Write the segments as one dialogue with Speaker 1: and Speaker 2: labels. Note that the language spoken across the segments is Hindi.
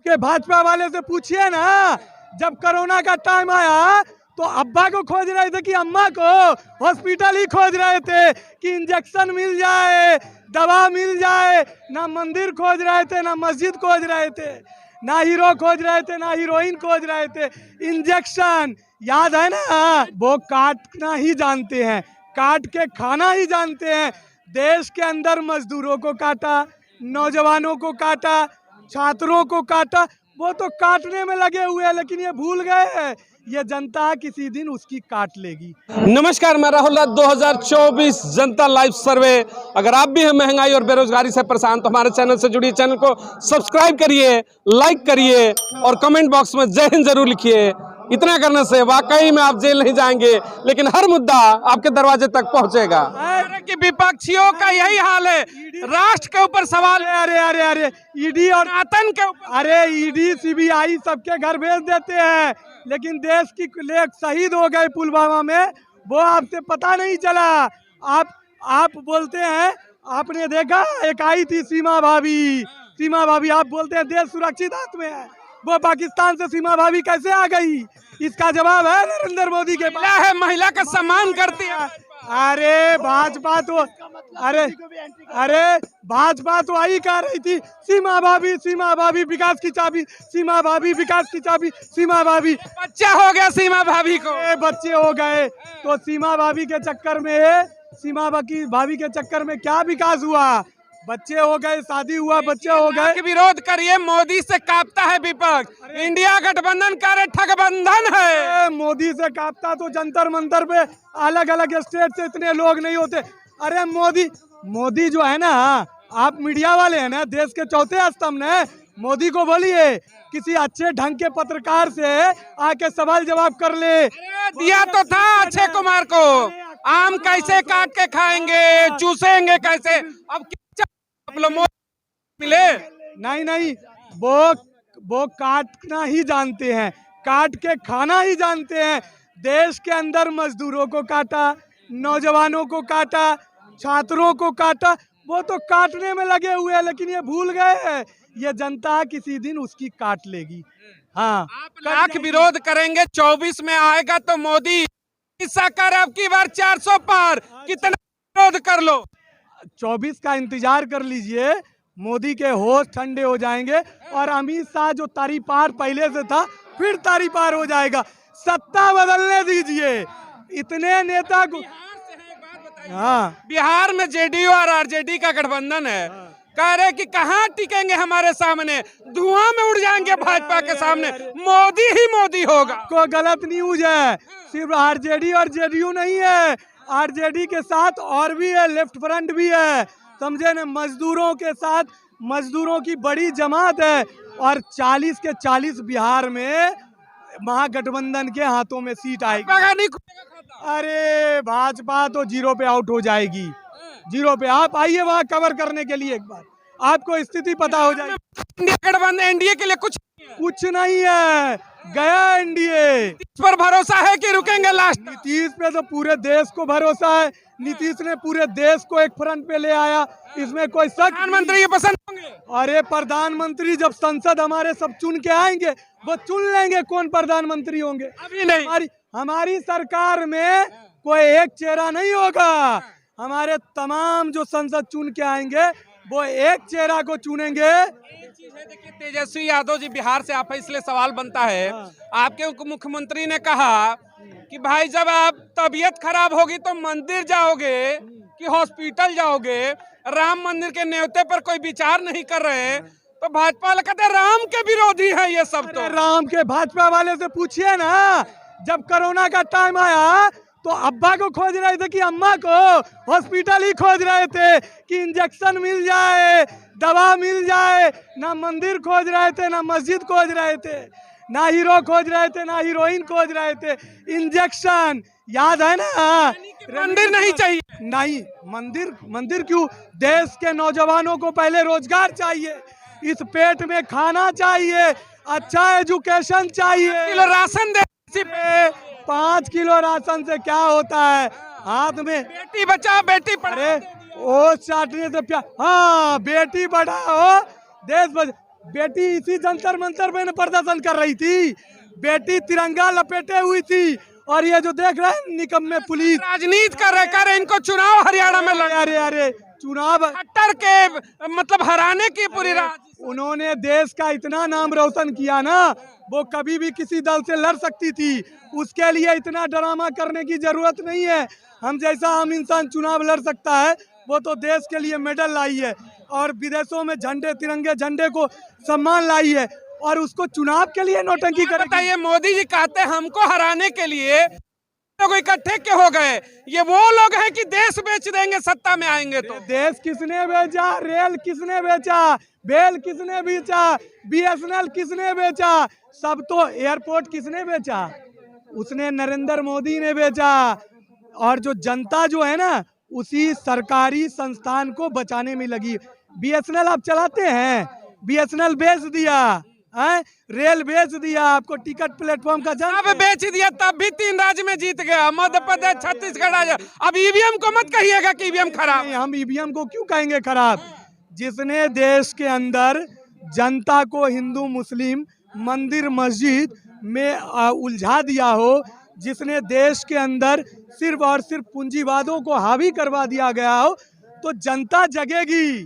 Speaker 1: कि भाजपा वाले से पूछिए ना, जब कोरोना का टाइम आया तो अब्बा को खोज रहे थे कि अम्मा को, हॉस्पिटल ही खोज रहे थे कि इंजेक्शन मिल जाए, दवा मिल जाए। ना मंदिर खोज रहे थे, ना मस्जिद खोज रहे थे, ना हीरो खोज रहे थे, ना हीरोइन खोज रहे थे। इंजेक्शन याद है ना, वो काटना ही जानते हैं, काट के खाना ही जानते हैं। देश के अंदर मजदूरों को काटा, नौजवानों को काटा, छात्रों को काटा। वो तो काटने में लगे हुए हैं, लेकिन ये भूल गए हैं ये जनता किसी दिन उसकी काट लेगी।
Speaker 2: नमस्कार, मैं राहुल राज। 2024 जनता लाइव सर्वे। अगर आप भी हैं महंगाई और बेरोजगारी से परेशान तो हमारे चैनल से जुड़िए, चैनल को सब्सक्राइब करिए, लाइक करिए और कमेंट बॉक्स में जय हिंद जरूर लिखिए। इतना करने से वाकई में आप जेल नहीं जाएंगे, लेकिन हर मुद्दा आपके दरवाजे तक पहुंचेगा। कि विपक्षियों का यही हाल है, राष्ट्र के ऊपर सवाल।
Speaker 1: अरे अरे अरे ईडी और
Speaker 2: आतंक के ऊपर,
Speaker 1: अरे ईडी सीबीआई सबके घर भेज देते हैं, लेकिन देश की लेख शहीद हो गए पुलवामा में, वो आपसे पता नहीं चला। आप बोलते हैं, आपने देखा एक आई थी सीमा भाभी, आप बोलते हैं देश सुरक्षित हाथ में है, वो पाकिस्तान से सीमा भाभी कैसे आ गई? इसका जवाब है नरेंद्र मोदी के पास।
Speaker 2: है महिला का सम्मान करती है।
Speaker 1: अरे भाजपा तो आई कह रही थी सीमा भाभी विकास की चाबी, सीमा भाभी विकास की चाबी, सीमा भाभी।
Speaker 2: बच्चा हो गया सीमा भाभी को,
Speaker 1: बच्चे हो गए तो सीमा भाभी के चक्कर में, सीमा भाभी के चक्कर में क्या विकास हुआ? बच्चे हो गए, शादी हुआ, बच्चे हो गए।
Speaker 2: विरोध करिए, मोदी से कांपता है विपक्ष। इंडिया गठबंधन करे ठगबंधन है।
Speaker 1: मोदी से कांपता तो जंतर मंतर पे अलग अलग स्टेट से इतने लोग नहीं होते। अरे मोदी जो है ना, आप मीडिया वाले हैं ना, देश के चौथे स्तंभ ने, मोदी को बोलिए किसी अच्छे ढंग के पत्रकार से आके सवाल जवाब कर ले।
Speaker 2: दिया तो था अक्षय कुमार को, आम कैसे काट के खाएंगे, चूसेंगे कैसे? अब मिले
Speaker 1: नहीं, वो काटना ही जानते हैं, काट के खाना ही जानते हैं। देश के अंदर मजदूरों को काटा, नौजवानों को काटा, छात्रों को काटा। वो तो काटने में लगे हुए हैं, लेकिन ये भूल गए हैं ये जनता किसी दिन उसकी काट लेगी। हाँ,
Speaker 2: आप लाख विरोध करेंगे, 24 में आएगा तो मोदी कर अब की बार 400 पार। कितना विरोध कर लो,
Speaker 1: 24 का इंतजार कर लीजिए, मोदी के होश ठंडे हो जाएंगे और अमित शाह जो तारी पार पहले से था फिर तारी पार हो जाएगा। सत्ता बदलने दीजिए, इतने नेता को। हाँ,
Speaker 2: बिहार में जेडीयू और आरजेडी का गठबंधन है। कह रहे कि कहाँ टिकेंगे हमारे सामने, धुआं में उड़ जाएंगे भाजपा के सामने, मोदी ही मोदी होगा।
Speaker 1: को गलत न्यूज है, सिर्फ आरजेडी और जेडीयू नहीं है, आरजेडी के साथ और भी है, लेफ्ट फ्रंट भी है, समझे न? मजदूरों के साथ मजदूरों की बड़ी जमात है और 40 के 40 बिहार में महागठबंधन के हाथों में सीट आएगी। अरे भाजपा तो जीरो पे आउट हो जाएगी, जीरो पे। आप आइए वहाँ कवर करने के लिए, एक बार आपको स्थिति पता हो जाएगी।
Speaker 2: इंडिया गठबंधन, एनडीए के लिए कुछ
Speaker 1: नहीं है, गया एनडीए
Speaker 2: पर भरोसा है कि रुकेंगे लास्ट।
Speaker 1: नीतीश पे तो पूरे देश को भरोसा है, नीतीश ने पूरे देश को एक फ्रंट पे ले आया, इसमें कोई शक।
Speaker 2: प्रधानमंत्री ये पसंद होंगे?
Speaker 1: अरे प्रधानमंत्री जब संसद हमारे सब चुन के आएंगे, वो चुन लेंगे कौन प्रधानमंत्री होंगे।
Speaker 2: अभी नहीं,
Speaker 1: हमारी सरकार में कोई एक चेहरा नहीं होगा, हमारे तमाम जो संसद चुन के आएंगे वो एक चेहरा को चुनेंगे।
Speaker 2: देखिए तेजस्वी यादव जी बिहार से आप, इसलिए सवाल बनता है। आपके मुख्यमंत्री ने कहा कि भाई जब आप तबीयत खराब होगी तो मंदिर जाओगे कि हॉस्पिटल जाओगे, राम मंदिर के न्योते पर कोई विचार नहीं कर रहे, तो भाजपा वाले कहते हैं राम के विरोधी है ये सब। तो
Speaker 1: राम के भाजपा वाले से पूछिए ना, जब कोरोना का टाइम आया तो अब्बा को खोज रहे थे कि अम्मा को, हॉस्पिटल ही खोज रहे थे कि इंजेक्शन मिल जाए, दवा मिल जाए। ना मंदिर खोज रहे थे, ना मस्जिद खोज रहे थे, ना हीरो खोज रहे थे, ना हीरोइन खोज रहे थे। इंजेक्शन याद है ना,
Speaker 2: मंदिर नहीं चाहिए।
Speaker 1: नहीं, मंदिर क्यों? देश के नौजवानों को पहले रोजगार चाहिए, इस पेट में खाना चाहिए, अच्छा एजुकेशन चाहिए।
Speaker 2: राशन दे,
Speaker 1: 5 किलो राशन से क्या होता है? हाथ में
Speaker 2: बेटी बचाओ बेटी पढ़ाओ,
Speaker 1: वो चाटने से प्यार। हाँ, बेटी बढ़ाओ देश बचाओ। बेटी इसी जंतर मंतर में प्रदर्शन कर रही थी, बेटी तिरंगा लपेटे हुई थी, और ये जो देख रहे हैं निकम्मे पुलिस
Speaker 2: राजनीति कर इनको चुनाव हरियाणा में लड़
Speaker 1: अरे अरे चुनाव
Speaker 2: खट्टर के मतलब हराने की पूरी
Speaker 1: उन्होंने देश का इतना नाम रोशन किया ना, वो कभी भी किसी दल से लड़ सकती थी, उसके लिए इतना ड्रामा करने की जरूरत नहीं है। हम जैसा आम इंसान चुनाव लड़ सकता है, वो तो देश के लिए मेडल लाई है और विदेशों में झंडे तिरंगे झंडे को सम्मान लाई है, और उसको चुनाव के लिए नौटंकी कर
Speaker 2: बताइए। मोदी जी कहते हैं हमको हराने के लिए लोग इकट्ठे क्यों हो गए? ये वो लोग हैं कि देश बेच देंगे सत्ता में आएंगे तो?
Speaker 1: देश किसने बेचा, रेल किसने बेचा, बेल किसने बेचा, बीएसएनएल किसने बेचा, सब तो एयरपोर्ट किसने बेचा, उसने नरेंद्र मोदी ने बेचा। और जो जनता जो है ना, उसी सरकारी संस्थान को बचाने में लगी। बीएसएनएल आप चलाते हैं, बीएसएनएल बेच दिया है, रेल बेच दिया, आपको टिकट प्लेटफॉर्म का
Speaker 2: अब बेच दिया, तब भी 3 राज्य में जीत गया, मध्य प्रदेश छत्तीसगढ़ राज्य। अब ईवीएम को मत कहिएगा कि ईवीएम खराब।
Speaker 1: हम ईवीएम को क्यों कहेंगे खराब? जिसने देश के अंदर जनता को हिंदू मुस्लिम मंदिर मस्जिद में उलझा दिया हो, जिसने देश के अंदर सिर्फ और सिर्फ पूंजीवादों को हावी करवा दिया गया हो, तो जनता जगेगी,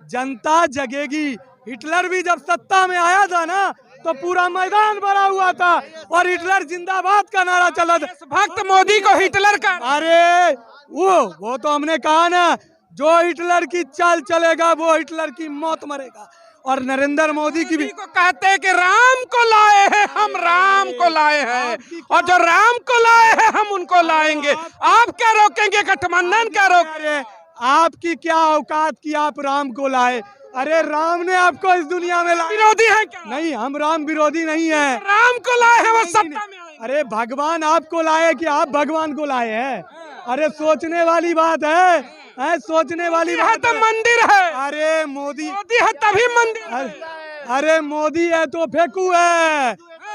Speaker 1: जनता जगेगी। हिटलर भी जब सत्ता में आया था ना, तो पूरा मैदान भरा हुआ था और हिटलर जिंदाबाद का नारा चला था।
Speaker 2: भक्त मोदी को हिटलर का,
Speaker 1: अरे वो तो हमने कहा ना, जो हिटलर की चाल चलेगा वो हिटलर की मौत मरेगा। और नरेंद्र मोदी की भी
Speaker 2: को कहते हैं कि राम को लाए हैं, हम राम को लाए हैं, और जो राम को लाए हैं हम उनको लाएंगे। आप क्या रोकेंगे गठबंधन? क्या रोक?
Speaker 1: आपकी क्या औकात की आप राम को लाए? अरे राम ने आपको इस दुनिया में लाया।
Speaker 2: विरोधी है क्या?
Speaker 1: नहीं, हम राम विरोधी नहीं है।
Speaker 2: राम को लाए हैं, वो सत्ता में आएंगे।
Speaker 1: अरे भगवान आपको लाए कि आप भगवान को लाए हैं? अरे सोचने वाली बात है, सोचने वाली बात
Speaker 2: तो मंदिर है।
Speaker 1: अरे मोदी
Speaker 2: है तभी मंदिर।
Speaker 1: अरे मोदी है तो फेंकू है,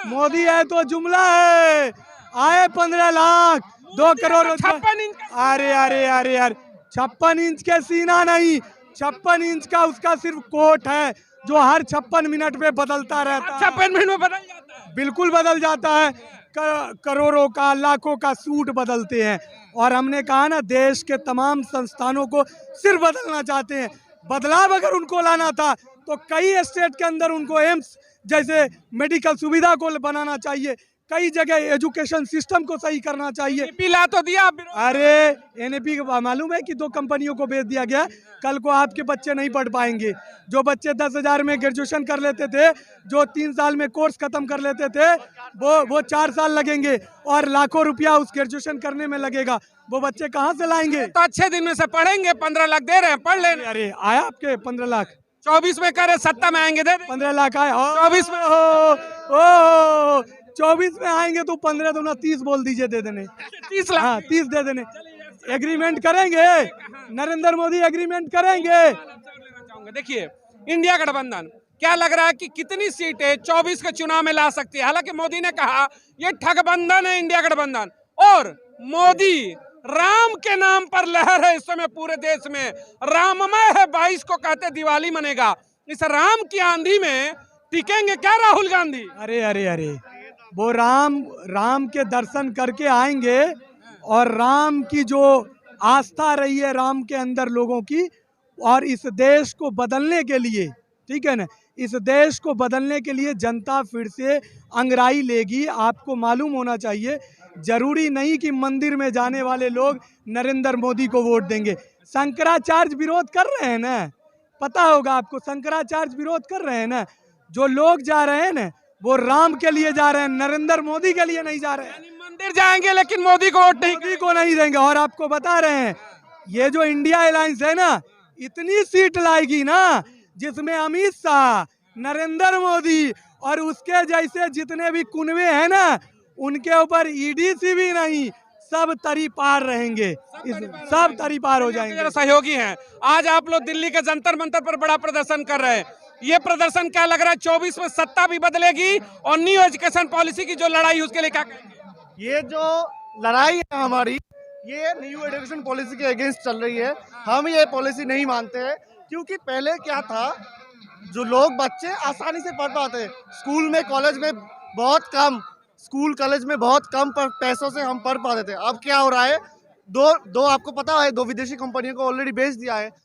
Speaker 1: मोदी है तो जुमला है। आए 15 लाख 2 करोड़
Speaker 2: 56 इंच।
Speaker 1: अरे अरे अरे यार, 56 इंच के सीना नहीं, 56 इंच का उसका सिर्फ कोट है, जो हर 56 मिनट में बदलता रहता है।
Speaker 2: 56 मिनट में बदल जाता है?
Speaker 1: बिल्कुल बदल जाता है। करोड़ों का लाखों का सूट बदलते हैं। और हमने कहा ना, देश के तमाम संस्थानों को सिर्फ बदलना चाहते हैं। बदलाव अगर उनको लाना था तो कई स्टेट के अंदर उनको एम्स जैसे मेडिकल सुविधा को बनाना चाहिए, कई जगह एजुकेशन सिस्टम को सही करना चाहिए।
Speaker 2: पिला तो दिया।
Speaker 1: अरे एनएपी मालूम है कि 2 कंपनियों को बेच दिया गया। कल को आपके बच्चे नहीं पढ़ पाएंगे। जो बच्चे 10,000 में ग्रेजुएशन कर लेते थे, जो 3 साल में कोर्स खत्म कर लेते थे, वो 4 साल लगेंगे और लाखों रुपया उस ग्रेजुएशन करने में लगेगा। वो बच्चे कहाँ से लाएंगे?
Speaker 2: तो अच्छे दिन में से पढ़ेंगे, 15 लाख दे रहे हैं, पढ़ लेंगे।
Speaker 1: अरे आया आपके 15 लाख?
Speaker 2: 24 में करे, सत्ता में आएंगे दे
Speaker 1: 15 लाख आए।
Speaker 2: 24 में
Speaker 1: 24 में आएंगे तो 15 तो ना 30 बोल दीजिए, दे देने
Speaker 2: 30 लाख।
Speaker 1: हाँ 30 दे देने। एग्रीमेंट करेंगे, नरेंद्र मोदी एग्रीमेंट करेंगे।
Speaker 2: देखिए, इंडिया गठबंधन क्या लग रहा है कि कितनी सीटें 24 के चुनाव में ला सकती है? हालांकि मोदी ने कहा ये ठगबंधन है इंडिया गठबंधन, और मोदी राम के नाम पर लहर है इस समय पूरे देश में। राममय है, 22 को कहते दिवाली मनेगा। इस राम की आंधी में टिकेंगे क्या राहुल गांधी?
Speaker 1: अरे अरे अरे, वो राम के दर्शन करके आएंगे, और राम की जो आस्था रही है राम के अंदर लोगों की, और इस देश को बदलने के लिए, ठीक है ना, इस देश को बदलने के लिए जनता फिर से अंगड़ाई लेगी। आपको मालूम होना चाहिए, जरूरी नहीं कि मंदिर में जाने वाले लोग नरेंद्र मोदी को वोट देंगे। शंकराचार्य विरोध कर रहे हैं ना, पता होगा आपको, शंकराचार्य विरोध कर रहे हैं ना। जो लोग जा रहे हैं ना, वो राम के लिए जा रहे हैं, नरेंद्र मोदी के लिए नहीं जा रहे हैं।
Speaker 2: मंदिर जाएंगे लेकिन मोदी को वोट
Speaker 1: नहीं देंगे। और आपको बता रहे हैं, ये जो इंडिया अलायंस है ना, इतनी सीट लाएगी ना, जिसमें अमित शाह, नरेंद्र मोदी और उसके जैसे जितने भी कुनवे हैं ना, उनके ऊपर ईडी भी नहीं, सब तरी पार रहेंगे, सब तरी पार हो जाएंगे।
Speaker 2: सहयोगी हैं। आज आप लोग दिल्ली के जंतर मंतर पर बड़ा प्रदर्शन कर रहे हैं। ये प्रदर्शन क्या लग रहा है, 24 में सत्ता भी बदलेगी और न्यू एजुकेशन पॉलिसी की जो लड़ाई उसके लिए क्या कहेंगे?
Speaker 3: ये जो लड़ाई है हमारी, ये न्यू एजुकेशन पॉलिसी के अगेंस्ट चल रही है। हम ये पॉलिसी नहीं मानते हैं, क्योंकि पहले क्या था जो लोग बच्चे आसानी से पढ़ पाते हैं। स्कूल में कॉलेज में बहुत कम, स्कूल कॉलेज में बहुत कम पर पैसों से हम पढ़ पाते थे। अब क्या हो रहा है, दो आपको पता है, 2 विदेशी कंपनियों को ऑलरेडी बेच दिया है।